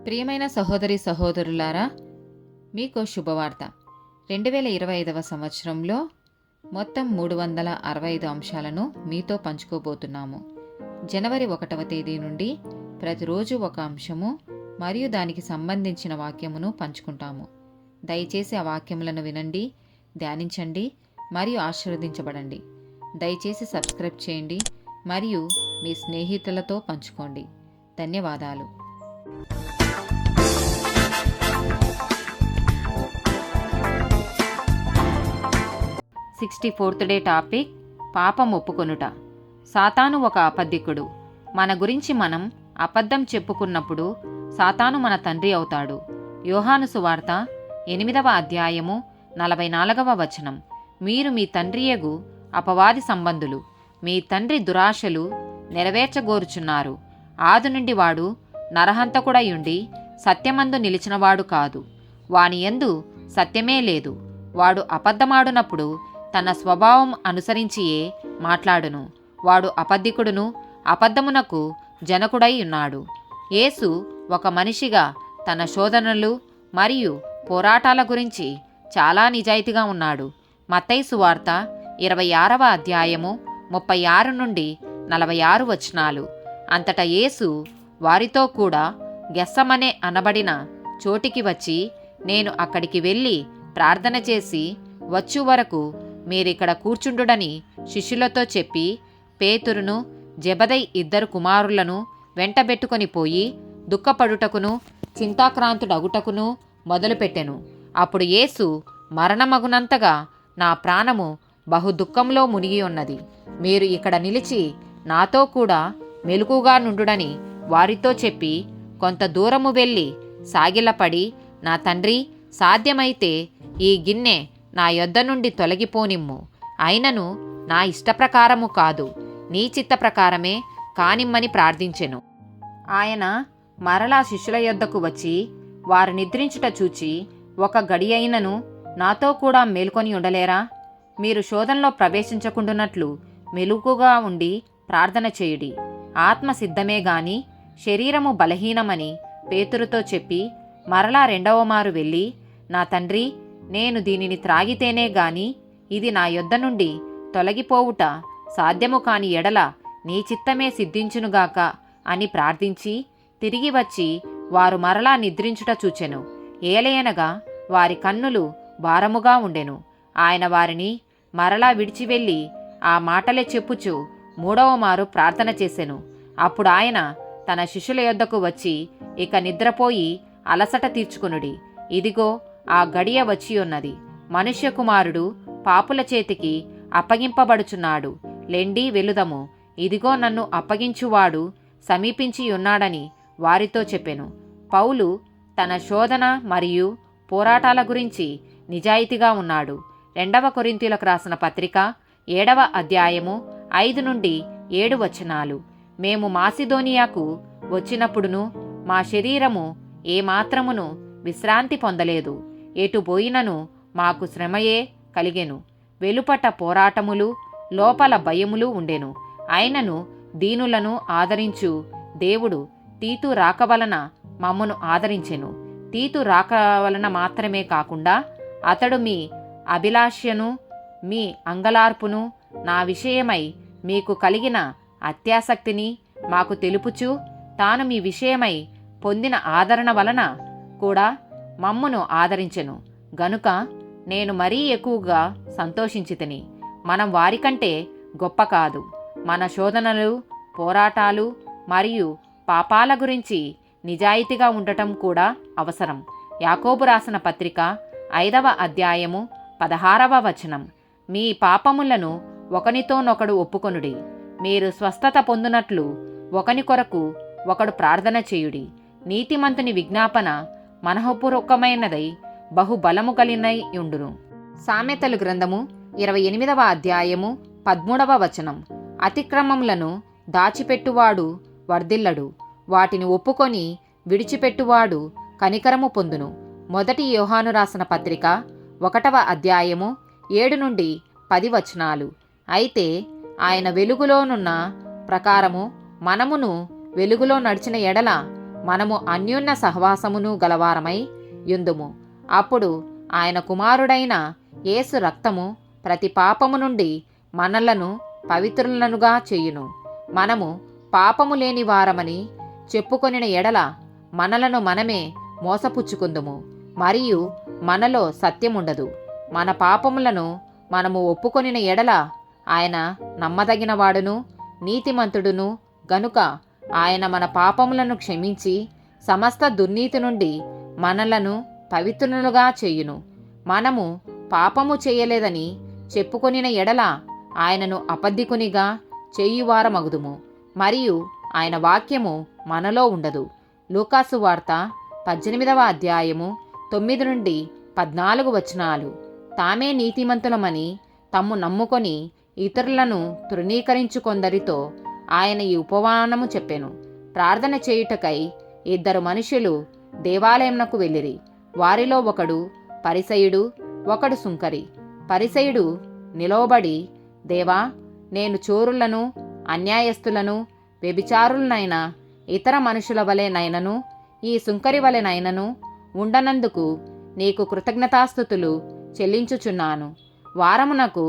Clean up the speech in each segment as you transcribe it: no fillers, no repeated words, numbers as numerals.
ప్రియమైన సహోదరి సహోదరులారా, మీకు శుభవార్త. 2025 సంవత్సరంలో మొత్తం 365 అంశాలను మీతో పంచుకోబోతున్నాము. జనవరి 1వ తేదీ నుండి ప్రతిరోజు ఒక అంశము మరియు దానికి సంబంధించిన వాక్యమును పంచుకుంటాము. దయచేసి ఆ వాక్యములను వినండి, ధ్యానించండి మరియు ఆశీర్వదించబడండి. దయచేసి సబ్స్క్రైబ్ చేయండి మరియు మీ స్నేహితులతో పంచుకోండి. ధన్యవాదాలు. 64th డే టాపిక్ పాపం ఒప్పుకొనుట. సాతాను ఒక అబద్ధికుడు. మన గురించి మనం అబద్ధం చెప్పుకున్నప్పుడు సాతాను మన తండ్రి అవుతాడు. యోహాను సువార్త 8వ అధ్యాయము 44వ వచనం. మీరు మీ తండ్రియగు అపవాది సంబంధులు, మీ తండ్రి దురాశలు నెరవేర్చగోరుచున్నారు. ఆది నుండి వాడు నరహంతకుడయుండి సత్యమందు నిలిచినవాడు కాదు, వాని యందు సత్యమే లేదు. వాడు అబద్ధమాడునప్పుడు తన స్వభావం అనుసరించియే మాట్లాడును. వాడు అబద్ధికుడును, అబద్ధమునకు జనకుడై ఉన్నాడు. యేసు ఒక మనిషిగా తన శోధనలు మరియు పోరాటాల గురించి చాలా నిజాయితీగా ఉన్నాడు. మత్తయి సువార్త 26వ అధ్యాయము 36 నుండి 46 వచనాలు. అంతటా యేసు వారితో కూడా గెస్సమనే అనబడిన చోటికి వచ్చి, నేను అక్కడికి వెళ్ళి ప్రార్థన చేసి వచ్చు వరకు మీరిక్కడ కూర్చుండుడని శిష్యులతో చెప్పి, పేతురును జెబెదయి 2 కుమారులను వెంటబెట్టుకొని పోయి దుఃఖపడుటకును చింతాక్రాంతుడగుటకును మొదలుపెట్టెను. అప్పుడు యేసు మరణమగునంతగా నా ప్రాణము బహు దుఃఖంలో మునిగి ఉన్నది. మీరు ఇక్కడ నిలిచి నాతో కూడా మెలకుగా నుండుడని వారితో చెప్పి కొంత దూరము వెళ్ళి సాగిలపడి, నా తండ్రి, సాధ్యమైతే ఈ గిన్నె నా యొద్ద నుండి తొలగిపోనిమ్ము, అయినను నా ఇష్టప్రకారము కాదు, నీ చిత్త ప్రకారమే కానిమ్మని ప్రార్థించెను. ఆయన మరలా శిష్యుల యొద్దకు వచ్చి వారు నిద్రించుట చూచి, ఒక గడియైనను నాతో కూడా మేల్కొని ఉండలేరా? మీరు శోధనలో ప్రవేశించకుండునట్లు మెలకుగా ఉండి ప్రార్థన చేయుడి. ఆత్మ సిద్ధమే గాని శరీరము బలహీనమని పేతురుతో చెప్పి మరలా 2వ మారు వెళ్ళి, నా తండ్రి, నేను దీనిని త్రాగితేనే గాని ఇది నా యొద్ద నుండి తొలగిపోవుట సాధ్యము కాని ఎడల నీ చిత్తమే సిద్ధించునుగాక అని ప్రార్థించి తిరిగి వచ్చి వారు మరలా నిద్రించుట చూచెను. ఏలయనగా వారి కన్నులు భారముగా ఉండెను. ఆయన వారిని మరలా విడిచి వెళ్ళి ఆ మాటలే చెప్పుచు 3వ మారు ప్రార్థన చేసెను. అప్పుడు ఆయన తన శిష్యుల యొద్దకు వచ్చి, ఇక నిద్రపోయి అలసట తీర్చుకొనుడి. ఇదిగో ఆ గడియ వచ్చి ఉన్నది. మనుష్య కుమారుడు పాపుల చేతికి అప్పగింపబడుచున్నాడు. లెండి, వెలుదము. ఇదిగో నన్ను అప్పగించువాడు సమీపించి ఉన్నాడని వారితో చెప్పెను. పౌలు తన శోధన మరియు పోరాటాల గురించి నిజాయితీగా ఉన్నాడు. 2వ కొరింథీయులకు రాసిన పత్రిక 7వ అధ్యాయము 5 నుండి 7 వచనాలు. మేము మాసిదోనియాకు వచ్చినప్పుడును మా శరీరము ఏమాత్రమును విశ్రాంతి పొందలేదు. ఎటు పోయినను మాకు శ్రమయే కలిగెను. వెలుపట పోరాటములు, లోపల భయములు ఉండెను. అయినను దీనులను ఆదరించు దేవుడు తీతు రాక వలన మమ్మను ఆదరించెను. తీతు రాక వలన మాత్రమే కాకుండా అతడు మీ అభిలాష్యను, మీ అంగలార్పును, నా విషయమై మీకు కలిగిన అత్యాసక్తిని మాకు తెలుపుచు తాను మీ విషయమై పొందిన ఆదరణ వలన కూడా మమ్మును ఆదరించెను. గనుక నేను మరీ ఎక్కువగా సంతోషించితిని. మనం వారికంటే గొప్ప కాదు. మన శోధనలు, పోరాటాలు మరియు పాపాల గురించి నిజాయితీగా ఉండటం కూడా అవసరం. యాకోబు రాసిన పత్రిక 5వ అధ్యాయము 16వ వచనం. మీ పాపములను ఒకనితోనొకడు ఒప్పుకొనుడి, మీరు స్వస్థత పొందునట్లు ఒకని కొరకు ఒకడు ప్రార్థన చేయుడి. నీతిమంతుని విజ్ఞాపన మనఃపూర్వకమైనదై బహుబలము కలిగినై ఉండును. సామెతలు గ్రంథము 28వ అధ్యాయము 13వ వచనం. అతిక్రమములను దాచిపెట్టువాడు వర్ధిల్లడు, వాటిని ఒప్పుకొని విడిచిపెట్టువాడు కనికరము పొందును. 1 యోహాను రాసిన పత్రిక 1వ అధ్యాయము 7 నుండి 10 వచనాలు. అయితే ఆయన వెలుగులోనున్న ప్రకారము మనమును వెలుగులో నడిచిన ఎడల మనము అన్యోన్య సహవాసమును గలవారమై యుందుము. అప్పుడు ఆయన కుమారుడైన యేసు రక్తము ప్రతి పాపము నుండి మనలను పవిత్రులనుగా చేయును. మనము పాపము లేని వారమని చెప్పుకొనిన ఎడల మనలను మనమే మోసపుచ్చుకుందుము, మరియు మనలో సత్యముండదు. మన పాపములను మనము ఒప్పుకొనిన ఎడల ఆయన నమ్మదగినవాడును నీతిమంతుడును గనుక ఆయన మన పాపములను క్షమించి సమస్త దుర్నీతి నుండి మనలను పవిత్రులుగా చేయును. మనము పాపము చేయలేదని చెప్పుకొనిన ఎడల ఆయనను అబద్ధికునిగా చేయువారమగుదుము, మరియు ఆయన వాక్యము మనలో ఉండదు. లూకాసు వార్త 18వ అధ్యాయము 9 నుండి 14 వచనాలు. తామే నీతిమంతులమని తమ్ము నమ్ముకొని ఇతరులను తృణీకరించుకొందరితో ఆయన ఈ ఉపమానము చెప్పెను. ప్రార్థన చేయుటకై 2 మనుషులు దేవాలయమునకు వెళ్ళిరి. వారిలో ఒకడు పరిసయుడు, ఒకడు సుంకరి. పరిసయుడు నిలవబడి, దేవా, నేను చోరులను, అన్యాయస్తులను, వ్యభిచారులనైన ఇతర మనుషుల వలెనైనను ఈ సుంకరి వలెనైనను ఉండనందుకు నీకు కృతజ్ఞతాస్తుతులు చెల్లించుచున్నాను. వారమునకు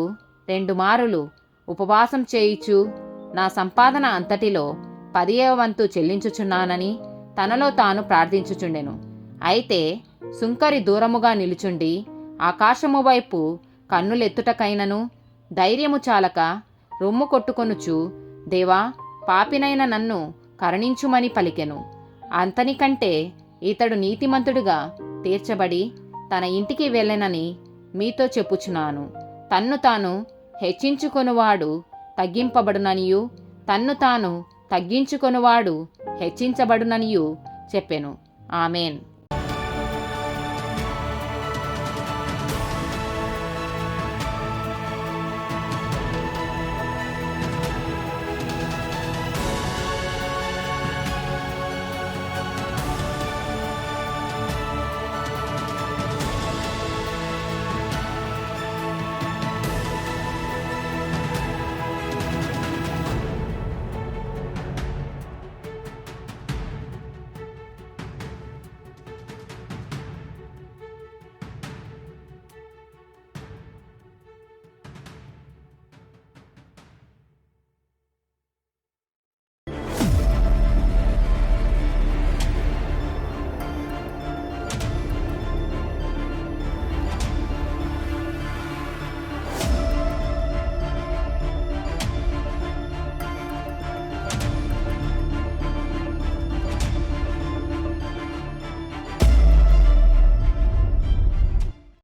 2 మారులు ఉపవాసం చేయిచు నా సంపాదన అంతటిలో 10వ వంతు చెల్లించుచున్నానని తనలో తాను ప్రార్థించుచుండెను. అయితే సుంకరి దూరముగా నిలుచుండి ఆకాశము వైపు కన్నులెత్తుటకైనను ధైర్యము చాలక రొమ్ము కొట్టుకొనుచు, దేవా, పాపినైన నన్ను కరుణించుమని పలికెను. అంతనికంటే ఇతడు నీతిమంతుడిగా తీర్చబడి తన ఇంటికి వెళ్ళెనని మీతో చెప్పుచున్నాను. తన్ను తాను హెచ్చించుకొనువాడు తగ్గింపబడుననియు, తన్ను తాను తగ్గించుకొనువాడు హెచ్చించబడుననియు చెప్పెను. ఆమేన్.